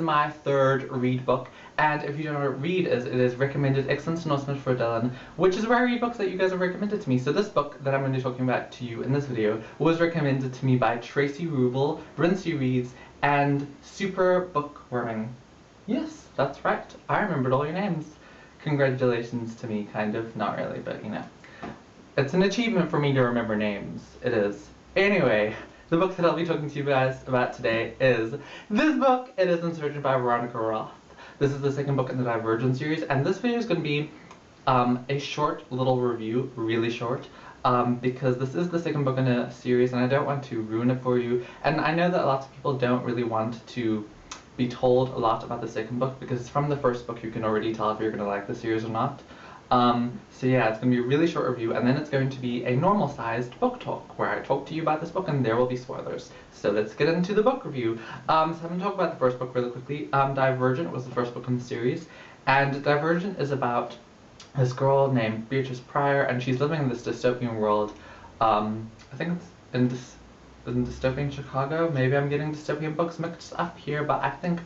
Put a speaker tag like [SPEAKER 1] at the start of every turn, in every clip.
[SPEAKER 1] my third read book, and if you don't know what read is, it is Recommended Excellent Announcement for Dylan, which is where I read books that you guys have recommended to me. So this book that I'm going to be talking about to you in this video was recommended to me by Tracy Rubel, Rinsey Reads, and Super Bookworming. Yes, that's right. I remembered all your names. Congratulations to me, kind of. Not really, but you know. It's an achievement for me to remember names. It is. Anyway, the book that I'll be talking to you guys about today is this book. It is Insurgent by Veronica Roth. This is the second book in the Divergent series, and this video is going to be a short little review, really short, because this is the second book in a series and I don't want to ruin it for you. And I know that lots of people don't really want to be told a lot about the second book because from the first book you can already tell if you're going to like the series or not. So yeah, it's going to be a really short review, and then it's going to be a normal-sized book talk, where I talk to you about this book and there will be spoilers. So let's get into the book review. So I'm going to talk about the first book really quickly. Divergent was the first book in the series, and Divergent is about this girl named Beatrice Pryor, and she's living in this dystopian world. I think it's in dystopian Chicago. Maybe I'm getting dystopian books mixed up here, but I think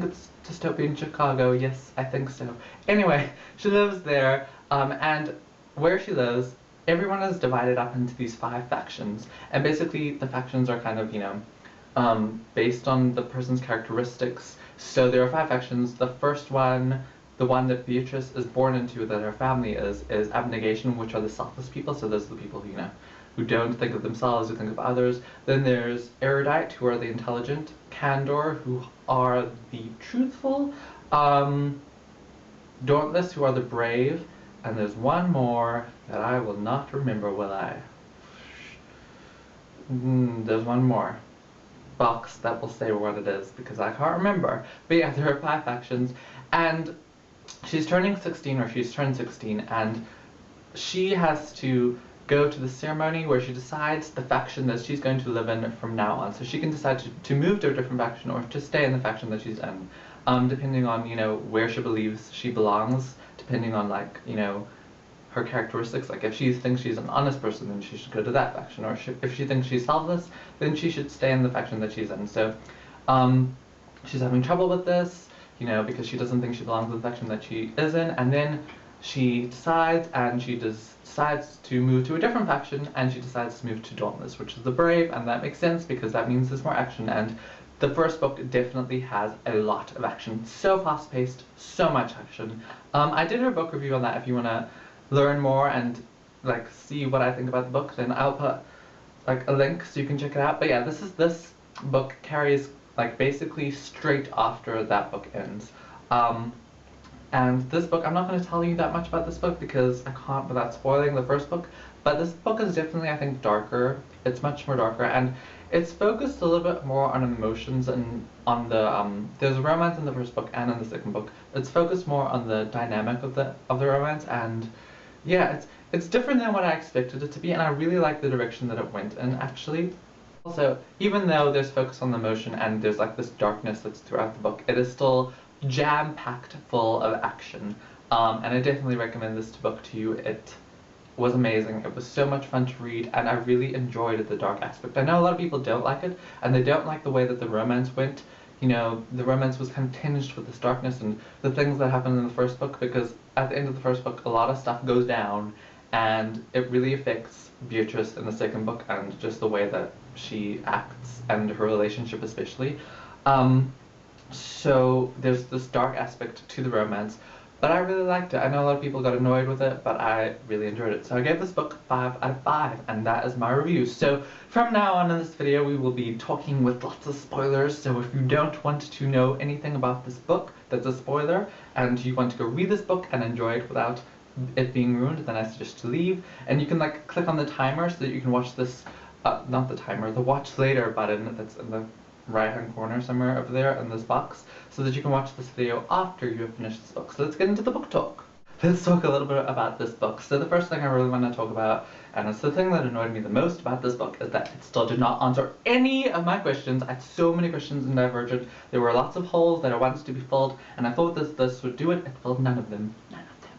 [SPEAKER 1] it's dystopian Chicago. Yes, I think so. Anyway, she lives there, and where she lives, everyone is divided up into these 5 factions, and basically the factions are kind of, you know, based on the person's characteristics. So there are 5 factions. The first one, the one that Beatrice is born into, that her family is abnegation, which are the selfless people. So those are the people who, you know, who don't think of themselves, who think of others. Then there's R.E.A.D, who are the intelligent, Candor, who are the truthful, Dauntless, who are the brave, and there's one more that I will not remember, will I? There's one more box that will say what it is, because I can't remember. But yeah, there are 5 factions, and she's turning 16, or she's turned 16, and she has to go to the ceremony where she decides the faction that she's going to live in from now on. So she can decide to move to a different faction or to stay in the faction that she's in, depending on, you know, where she believes she belongs, depending on, like, you know, her characteristics. Like, if she thinks she's an honest person, then she should go to that faction, or if she thinks she's selfless, then she should stay in the faction that she's in. So she's having trouble with this, you know, because she doesn't think she belongs in the faction that she is in, and then she decides, and she decides to move to a different faction, and she decides to move to Dauntless, which is the brave, and that makes sense because that means there's more action. And the first book definitely has a lot of action. So fast-paced, so much action. I did a book review on that. If you want to learn more and like see what I think about the book, then I'll put like a link so you can check it out. But yeah, this book carries like basically straight after that book ends. And this book, I'm not going to tell you that much about this book because I can't without spoiling the first book, but this book is definitely, I think, darker. It's much more darker, and it's focused a little bit more on emotions and on the, there's romance in the first book and in the second book. It's focused more on the dynamic of the romance, and yeah, it's different than what I expected it to be, and I really like the direction that it went in, actually. Also, even though there's focus on the emotion and there's like this darkness that's throughout the book, it is still jam-packed full of action, and I definitely recommend this book to you. It was amazing. It was so much fun to read, and I really enjoyed the dark aspect. I know a lot of people don't like it, and they don't like the way that the romance went. You know, the romance was kind of tinged with this darkness and the things that happened in the first book, because at the end of the first book a lot of stuff goes down, and it really affects Beatrice in the second book, and just the way that she acts and her relationship especially. So there's this dark aspect to the romance, but I really liked it. I know a lot of people got annoyed with it, but I really enjoyed it. So I gave this book 5 out of 5, and that is my review. So from now on in this video, we will be talking with lots of spoilers. So if you don't want to know anything about this book that's a spoiler, and you want to go read this book and enjoy it without it being ruined, then I suggest to leave. And you can like click on the timer so that you can watch this, not the timer, the watch later button that's in the right hand corner somewhere over there in this box, so that you can watch this video after you have finished this book. So let's get into the book talk. Let's talk a little bit about this book. So the first thing I really want to talk about, and it's the thing that annoyed me the most about this book, is that it still did not answer any of my questions. I had so many questions in Divergent. There were lots of holes that I wanted to be filled, and I thought this would do it. It filled none of them. None of them.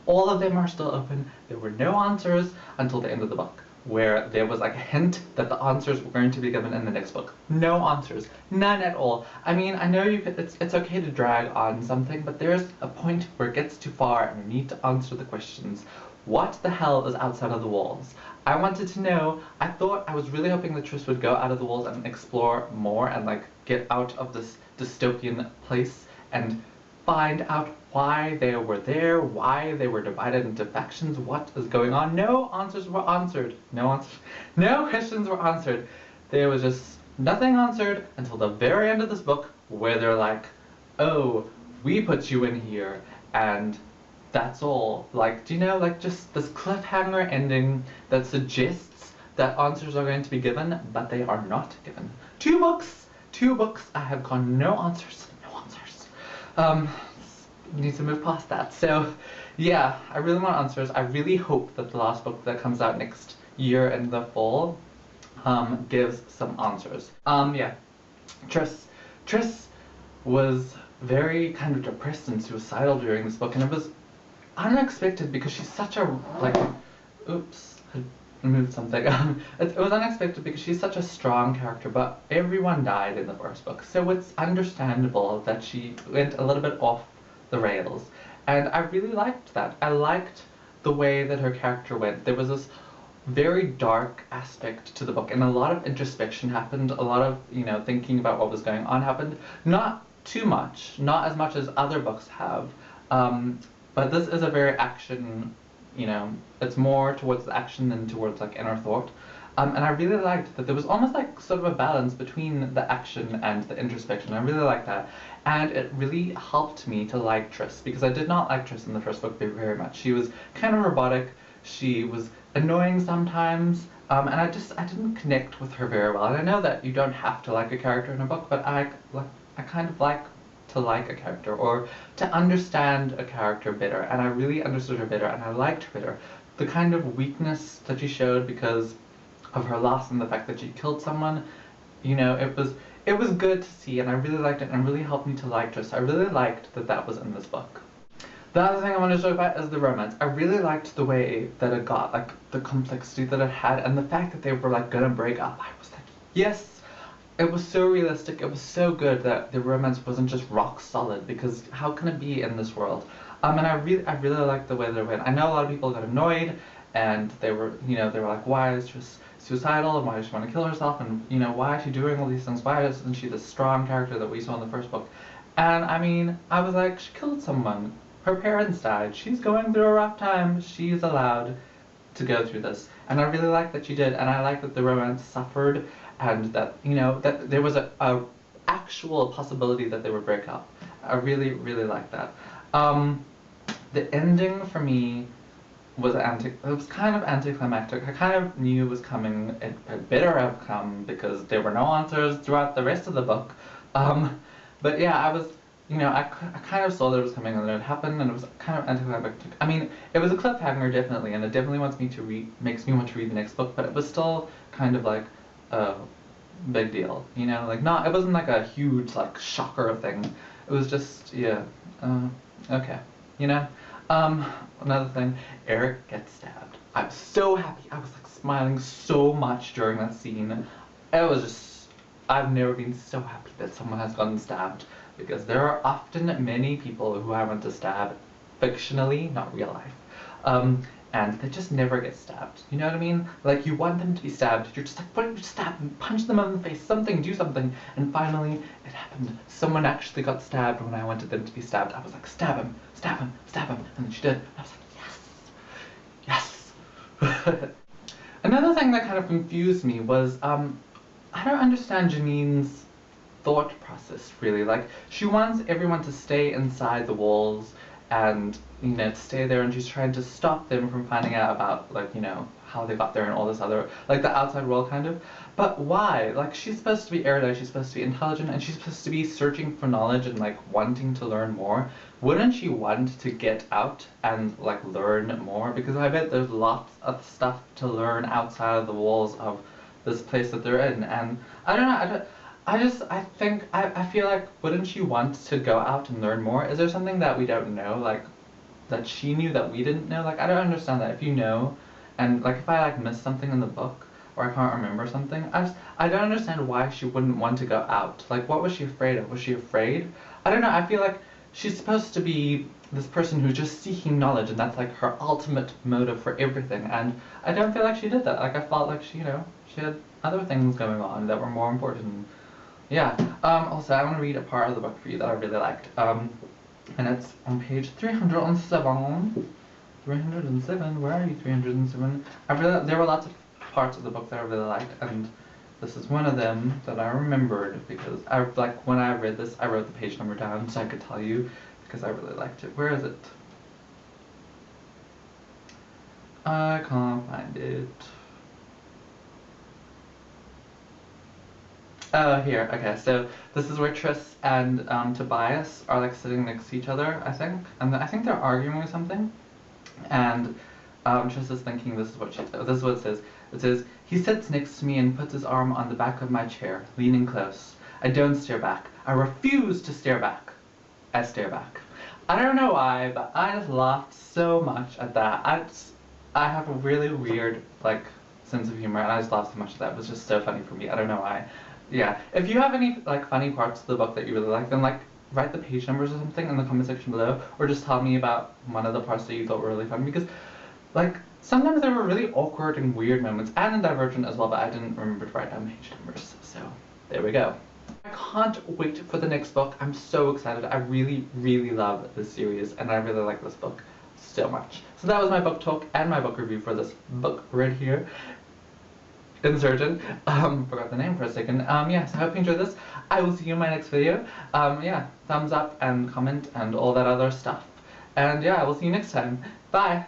[SPEAKER 1] All of them are still open. There were no answers until the end of the book, where there was like a hint that the answers were going to be given in the next book. No answers, none at all. I mean, I know it's okay to drag on something, but there's a point where it gets too far and we need to answer the questions. What the hell is outside of the walls? I wanted to know. I was really hoping that Tris would go out of the walls and explore more and like get out of this dystopian place and find out why they were there, why they were divided into factions, what is going on. No answers were answered. No questions were answered. There was just nothing answered until the very end of this book, where they're like, oh, we put you in here, and that's all. Like, do you know, like just this cliffhanger ending that suggests that answers are going to be given, but they are not given. Two books, I have gone no answers. Need to move past that. So yeah, I really want answers. I really hope that the last book that comes out next year in the fall gives some answers. Yeah, Tris was very kind of depressed and suicidal during this book, and it was unexpected because she's such a, like, oops, I moved something. It was unexpected because she's such a strong character, but everyone died in the first book, so it's understandable that she went a little bit off the rails. And I really liked that. I liked the way that her character went. There was this very dark aspect to the book, and a lot of introspection happened, a lot of, you know, thinking about what was going on happened. Not too much, not as much as other books have, but this is a very action, you know, it's more towards the action than towards like inner thought. And I really liked that there was almost like sort of a balance between the action and the introspection. I really liked that. And it really helped me to like Tris, because I did not like Tris in the first book very much. She was kind of robotic, she was annoying sometimes, and I didn't connect with her very well. And I know that you don't have to like a character in a book, but I kind of like to like a character, or to understand a character better, and I really understood her better, and I liked her better. The kind of weakness that she showed because of her loss and the fact that she killed someone, you know, it was good to see, and I really liked it, and it really helped me to like Tris. I really liked that that was in this book. The other thing I want to talk about is the romance. I really liked the way that it got, like, the complexity that it had, and the fact that they were, like, gonna break up. I was like, yes! It was so realistic, it was so good that the romance wasn't just rock solid, because how can it be in this world? And I really liked the way that it went. I know a lot of people got annoyed, and they were like, why is Tris suicidal, and why does she want to kill herself, and, you know, why is she doing all these things? Why isn't she the strong character that we saw in the first book? And I mean, I was like, she killed someone. Her parents died. She's going through a rough time. She's allowed to go through this. And I really like that she did, and I like that the romance suffered, and that, you know, that there was a actual possibility that they would break up. I really, really like that. The ending for me was it was kind of anticlimactic. I kind of knew it was coming. It had better have come, because there were no answers throughout the rest of the book. But yeah, I was, you know, I kind of saw that it was coming, and then it happened, and it was kind of anticlimactic. I mean, it was a cliffhanger, definitely, and it definitely makes me want to read the next book, but it was still kind of like a big deal, you know? Like, it wasn't like a huge, like, shocker thing. It was just, yeah, okay, you know? Another thing, Eric gets stabbed. I was so happy. I was, like, smiling so much during that scene. It was just, I've never been so happy that someone has gotten stabbed, because there are often many people who I want to stab fictionally, not real life, and they just never get stabbed. You know what I mean? Like, you want them to be stabbed, you're just like, why don't you stab them, punch them in the face, something, do something, and finally, it happened. Someone actually got stabbed when I wanted them to be stabbed. I was like, stab him, stab him, stab him, and then she did, and I was like, yes, yes. Another thing that kind of confused me was, I don't understand Janine's thought process, really. Like, she wants everyone to stay inside the walls and, you know, to stay there, and she's trying to stop them from finding out about, like, you know, how they got there and all this other, like, the outside world, kind of. But why? Like, she's supposed to be erudite, she's supposed to be intelligent, and she's supposed to be searching for knowledge and, like, wanting to learn more. Wouldn't she want to get out and, like, learn more? Because I bet there's lots of stuff to learn outside of the walls of this place that they're in, and I don't know, I feel like, wouldn't she want to go out and learn more? Is there something that we don't know, like, that she knew that we didn't know? Like, I don't understand that. If you know, and like if I like miss something in the book or I can't remember something, I don't understand why she wouldn't want to go out. Like, what was she afraid of? Was she afraid? I don't know. I feel like she's supposed to be this person who's just seeking knowledge, and that's like her ultimate motive for everything. And I don't feel like she did that. Like, I felt like she, she had other things going on that were more important. Yeah. Also, I want to read a part of the book for you that I really liked. And it's on page 307. 307. Where are you? 307. There were lots of parts of the book that I really liked, and this is one of them that I remembered because when I read this, I wrote the page number down so I could tell you because I really liked it. Where is it? I can't find it. Oh, here. Okay, so this is where Tris and Tobias are like sitting next to each other, I think, and I think they're arguing or something. And Tris is thinking this is what it says. It says, he sits next to me and puts his arm on the back of my chair, leaning close. I don't stare back. I refuse to stare back. I stare back. I don't know why, but I just laughed so much at that. I have a really weird, like, sense of humor, and I just laughed so much at that. It was just so funny for me. I don't know why. Yeah. If you have any, like, funny parts of the book that you really like, then, like, write the page numbers or something in the comment section below, or just tell me about one of the parts that you thought were really funny, because, like, sometimes there were really awkward and weird moments, and in Divergent as well, but I didn't remember to write down page numbers, so there we go. I can't wait for the next book. I'm so excited. I really, really love this series, and I really like this book so much. So that was my book talk and my book review for this book right here. Insurgent. Forgot the name for a second. Yeah, so I hope you enjoyed this. I will see you in my next video. Yeah, thumbs up and comment and all that other stuff. And yeah, I will see you next time. Bye!